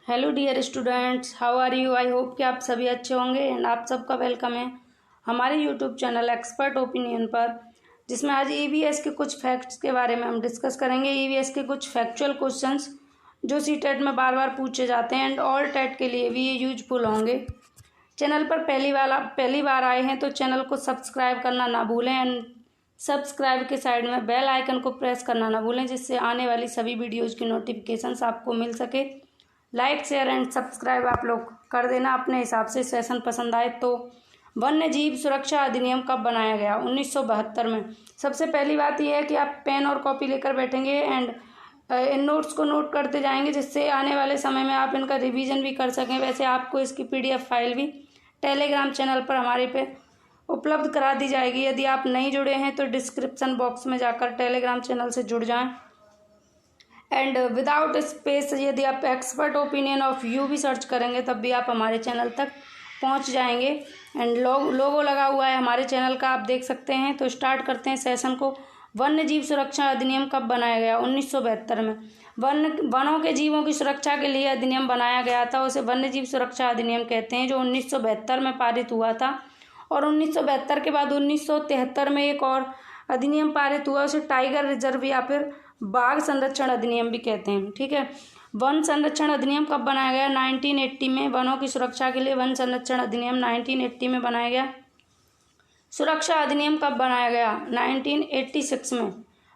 Hello dear students, how are you. I hope कि आप सभी अच्छे होंगे एंड आप सबका वेलकम है हमारे यूट्यूब चैनल एक्सपर्ट ओपिनियन पर, जिसमें आज ईवीएस के कुछ फैक्ट्स के बारे में हम डिस्कस करेंगे। ईवीएस के कुछ फैक्चुअल क्वेश्चंस जो सीटेट में बार बार पूछे जाते हैं एंड ऑल टेट के लिए भी ये यूजफुल होंगे। चैनल पर पहली बार आए हैं तो चैनल को सब्सक्राइब करना ना भूलें एंड सब्सक्राइब के साइड में बेल आइकन को प्रेस करना ना भूलें, जिससे आने वाली सभी वीडियोज़ की नोटिफिकेशंस आपको मिल सके। लाइक शेयर एंड सब्सक्राइब आप लोग कर देना अपने हिसाब से। सेशन पसंद आए तो वन्य जीव सुरक्षा अधिनियम कब बनाया गया? 1972 में। सबसे पहली बात यह है कि आप पेन और कॉपी लेकर बैठेंगे एंड इन नोट्स को नोट करते जाएंगे, जिससे आने वाले समय में आप इनका रिवीजन भी कर सकें। वैसे आपको इसकी PDF फाइल भी टेलीग्राम चैनल पर हमारे पे उपलब्ध करा दी जाएगी। यदि आप नहीं जुड़े हैं तो डिस्क्रिप्शन बॉक्स में जाकर टेलीग्राम चैनल से जुड़ जाएं। एंड विदाउट स्पेस यदि आप एक्सपर्ट ओपिनियन ऑफ यू भी सर्च करेंगे तब भी आप हमारे चैनल तक पहुंच जाएंगे। एंड लोगो लगा हुआ है हमारे चैनल का, आप देख सकते हैं। तो स्टार्ट करते हैं सेशन को। वन्य जीव सुरक्षा अधिनियम कब बनाया गया? 1972 में। वनों के जीवों की सुरक्षा के लिए अधिनियम बनाया गया था, उसे वन्य जीव सुरक्षा अधिनियम कहते हैं, जो 1972 में पारित हुआ था। और 1972 के बाद 1973 में एक और अधिनियम पारित हुआ, उसे टाइगर रिजर्व या फिर बाघ संरक्षण अधिनियम भी कहते हैं। ठीक है। वन संरक्षण अधिनियम कब बनाया गया? 1980 में। वनों की सुरक्षा के लिए वन संरक्षण अधिनियम 1980 में बनाया गया। सुरक्षा अधिनियम कब बनाया गया? 1986 में।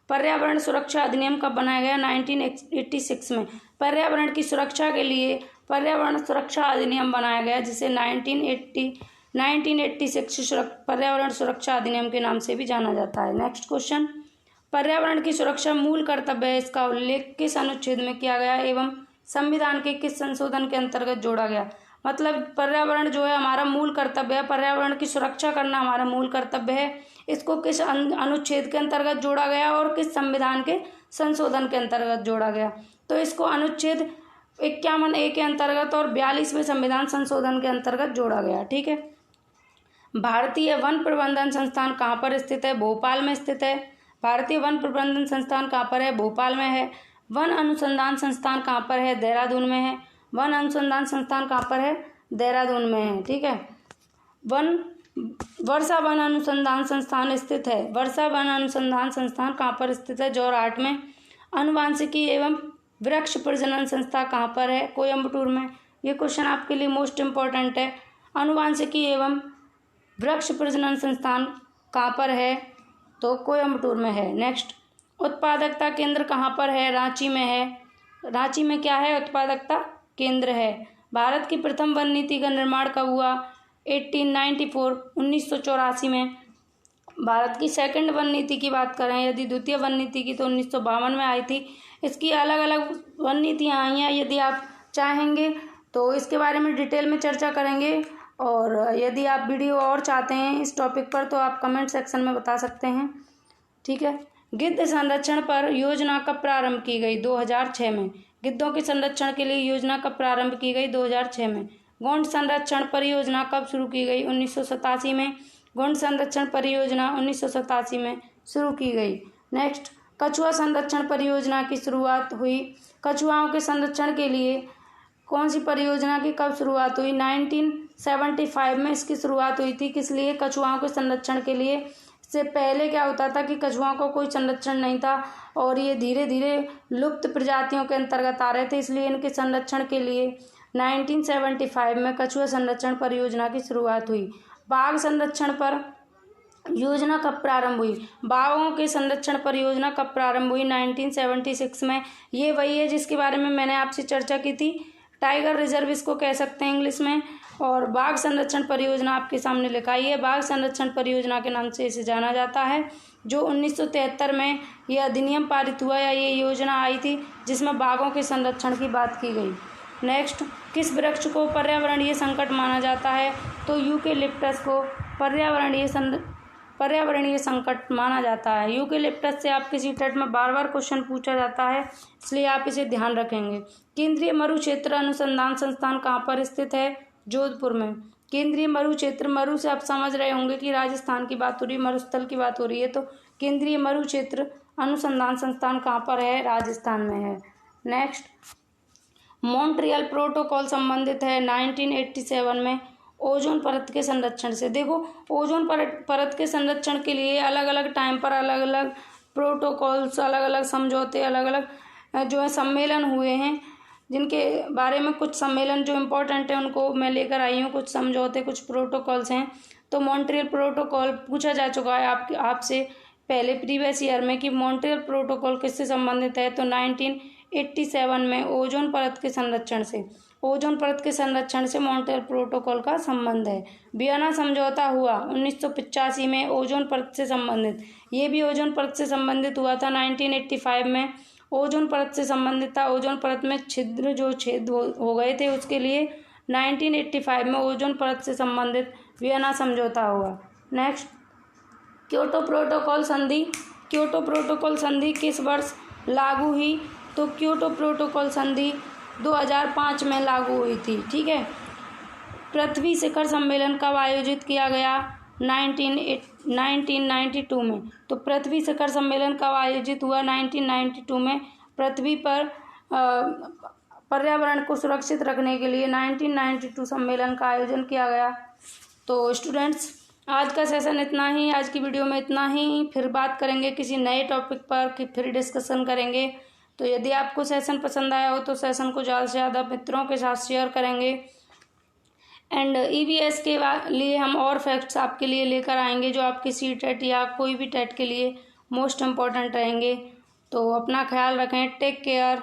पर्यावरण सुरक्षा अधिनियम कब बनाया गया? 1986 में। पर्यावरण की सुरक्षा के लिए पर्यावरण सुरक्षा अधिनियम बनाया गया, जिसे 1986 पर्यावरण सुरक्षा अधिनियम के नाम से भी जाना जाता है। Next question. पर्यावरण की सुरक्षा मूल कर्तव्य है, इसका उल्लेख किस अनुच्छेद में किया गया एवं संविधान के किस संशोधन के अंतर्गत जोड़ा गया? मतलब पर्यावरण जो है हमारा मूल कर्तव्य है, पर्यावरण की सुरक्षा करना हमारा मूल कर्तव्य है। इसको किस अनुच्छेद के अंतर्गत जोड़ा गया और किस संविधान के संशोधन के अंतर्गत जोड़ा गया? तो इसको अनुच्छेद 51A के अंतर्गत और 42वें संविधान संशोधन के अंतर्गत जोड़ा गया। ठीक है। भारतीय वन प्रबंधन संस्थान कहाँ पर स्थित है? भोपाल में स्थित है। भारतीय वन प्रबंधन संस्थान कहाँ पर है? भोपाल में है। वन अनुसंधान संस्थान कहाँ पर है? देहरादून में है। वन अनुसंधान संस्थान कहाँ पर है? देहरादून में है। ठीक है। वर्षा वन अनुसंधान संस्थान स्थित है। वर्षा वन अनुसंधान संस्थान कहाँ पर स्थित है? जोरहाट में। आनुवांशिकी एवं वृक्ष प्रजनन संस्था कहाँ पर है? कोयम्बटूर में। ये क्वेश्चन आपके लिए मोस्ट इम्पोर्टेंट है। आनुवांशिकी एवं वृक्ष प्रजनन संस्थान कहाँ पर है? तो कोयम्बटूर में है। नेक्स्ट। उत्पादकता केंद्र कहाँ पर है? रांची में है। रांची में क्या है? उत्पादकता केंद्र है। भारत की प्रथम वन नीति का निर्माण कब हुआ? 1984 में। भारत की सेकंड वन नीति की बात करें, यदि द्वितीय वन नीति की, तो 1952 में आई थी। इसकी अलग अलग वन नीतियाँ आई हैं। यदि आप चाहेंगे तो इसके बारे में डिटेल में चर्चा करेंगे, और यदि आप वीडियो और चाहते हैं इस टॉपिक पर तो आप कमेंट सेक्शन में बता सकते हैं। ठीक है। गिद्ध संरक्षण पर योजना कब प्रारंभ की गई? 2006 में। गिद्धों के संरक्षण के लिए योजना कब प्रारंभ की गई? 2006 में। गोंड संरक्षण परियोजना कब शुरू की गई? 1987 में। गोंड संरक्षण परियोजना 1987 में शुरू की गई। नेक्स्ट। कछुआ संरक्षण परियोजना की शुरुआत हुई। कछुआओं के संरक्षण के लिए कौन सी परियोजना की कब शुरुआत हुई? 1975 में इसकी शुरुआत हुई थी। किस लिए? कछुआओं के संरक्षण के लिए। इससे पहले क्या होता था कि कछुआओं को कोई संरक्षण नहीं था और ये धीरे धीरे लुप्त प्रजातियों के अंतर्गत आ रहे थे, इसलिए इनके संरक्षण के लिए 1975 में कछुआ संरक्षण परियोजना की शुरुआत हुई। बाघ संरक्षण पर योजना कब प्रारंभ हुई? बाघों के संरक्षण परियोजना कब प्रारंभ हुई? 1976 में। ये वही है जिसके बारे में मैंने आपसे चर्चा की थी, टाइगर रिजर्व इसको कह सकते हैं इंग्लिश में। और बाघ संरक्षण परियोजना आपके सामने लिखाई है। बाघ संरक्षण परियोजना के नाम से इसे जाना जाता है, जो 1973 में यह अधिनियम पारित हुआ या ये योजना आई थी, जिसमें बाघों के संरक्षण की बात की गई। नेक्स्ट। किस वृक्ष को पर्यावरणीय संकट माना जाता है? तो यूकेलिप्टस को पर्यावरणीय संकट माना जाता है। यूकेलिप्टस से आपके सीटेट में बार बार क्वेश्चन पूछा जाता है, इसलिए आप इसे ध्यान रखेंगे। केंद्रीय मरु क्षेत्र अनुसंधान संस्थान कहाँ पर स्थित है? जोधपुर में। केंद्रीय मरु क्षेत्र, मरु से आप समझ रहे होंगे कि राजस्थान की बात हो रही है, मरुस्थल की बात हो रही है, तो केंद्रीय मरु क्षेत्र अनुसंधान संस्थान कहाँ पर है? राजस्थान में है। नेक्स्ट। मॉन्ट्रियल प्रोटोकॉल संबंधित है 1987 में ओजोन परत के संरक्षण से। देखो, ओजोन परत के संरक्षण के लिए अलग अलग टाइम पर अलग अलग प्रोटोकॉल्स, अलग अलग समझौते, अलग अलग जो है सम्मेलन हुए हैं, जिनके बारे में कुछ सम्मेलन जो इम्पोर्टेंट है उनको मैं लेकर आई हूँ, कुछ समझौते, कुछ प्रोटोकॉल्स हैं। तो मॉन्ट्रियल प्रोटोकॉल पूछा जा चुका है आपसे पहले प्रीवियस ईयर में कि मॉन्ट्रियल प्रोटोकॉल किससे संबंधित है, तो 1987 में ओजोन परत के संरक्षण से। ओजोन परत के संरक्षण से मॉन्ट्रियल प्रोटोकॉल का संबंध है। वियना समझौता हुआ 1985 में ओजोन परत से संबंधित, ये भी ओजोन परत से संबंधित हुआ था। 1985 में ओजोन परत से संबंधित था। ओजोन परत में छिद्र जो छेद हो गए थे उसके लिए 1985 में ओजोन परत से संबंधित वियना समझौता हुआ। नेक्स्ट, क्योटो प्रोटोकॉल संधि। क्योटो प्रोटोकॉल संधि किस वर्ष लागू हुई, तो क्योटो प्रोटोकॉल संधि 2005 में लागू हुई थी। ठीक है। पृथ्वी शिखर सम्मेलन कब आयोजित किया गया, 1992 में। तो पृथ्वी शिखर सम्मेलन कब आयोजित हुआ, 1992 में। पृथ्वी पर पर्यावरण को सुरक्षित रखने के लिए 1992 सम्मेलन का आयोजन किया गया। तो स्टूडेंट्स, आज का सेशन इतना ही, आज की वीडियो में इतना ही। फिर बात करेंगे किसी नए टॉपिक पर, कि फिर डिस्कशन करेंगे। तो यदि आपको सेशन पसंद आया हो तो सेशन को ज़्यादा से ज़्यादा मित्रों के साथ शेयर करेंगे। एंड EVS के लिए हम और फैक्ट्स आपके लिए लेकर आएंगे जो आपके CTET या कोई भी टेट के लिए मोस्ट इम्पॉर्टेंट रहेंगे। तो अपना ख्याल रखें। Take care.